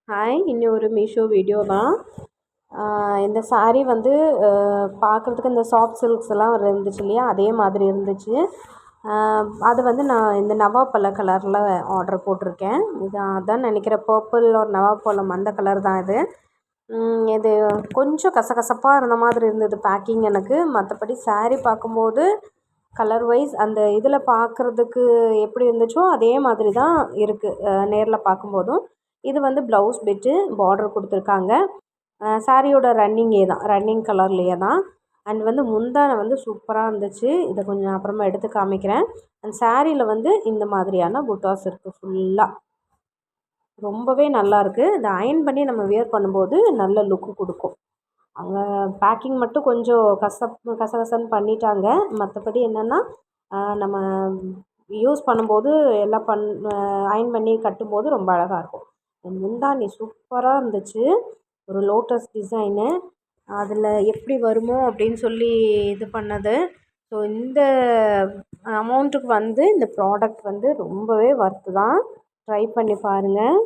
Hi, இன்னும் ஒரு Meesho video தான். இந்த சாரீ வந்து பார்க்குறதுக்கு இந்த சாஃப்ட் சில்க்ஸ் எல்லாம் இருந்துச்சு இல்லையா, அதே மாதிரி இருந்துச்சு. அது வந்து நான் இந்த நவாப்பழ கலரில் ஆர்டர் போட்டிருக்கேன். இது அதான் நினைக்கிறேன், பர்பிள் ஒரு நவாப்பழம் அந்த கலர் தான் இது. இது கொஞ்சம் கசகசப்பாக இருந்த மாதிரி இருந்தது பேக்கிங் எனக்கு. மற்றபடி சாரீ பார்க்கும்போது கலர் வைஸ் அந்த இதில் பார்க்குறதுக்கு எப்படி இருந்துச்சோ அதே மாதிரி தான் இருக்குது நேரில் பார்க்கும்போதும். இது வந்து ப்ளவுஸ் பிட்டு பார்டர் கொடுத்துருக்காங்க. சாரியோட ரன்னிங் கலர்லேயே தான். அண்ட் வந்து முந்தானை வந்து சூப்பராக இருந்துச்சு. இதை கொஞ்சம் அப்புறமா எடுத்து காமிக்கிறேன். அண்ட் சாரியில் வந்து இந்த மாதிரியான புட்டாஸ் இருக்குது ஃபுல்லாக. ரொம்பவே நல்லாயிருக்கு. இதை அயர்ன் பண்ணி நம்ம வியர் பண்ணும்போது நல்ல லுக்கு கொடுக்கும். அவங்க பேக்கிங் மட்டும் கொஞ்சம் கசகசன்னு பண்ணிட்டாங்க. மற்றபடி என்னென்னா நம்ம யூஸ் பண்ணும்போது எல்லாம் அயர்ன் பண்ணி கட்டும்போது ரொம்ப அழகாக இருக்கும். முந்தானி சூப்பராக இருந்துச்சு. ஒரு லோட்டஸ் டிசைனு அதில் எப்படி வருமோ அப்படின்னு சொல்லி இது பண்ணது. ஸோ இந்த அமௌண்ட்டுக்கு வந்து இந்த ப்ராடக்ட் வந்து ரொம்பவே ஒர்த்து தான். ட்ரை பண்ணி பாருங்கள்.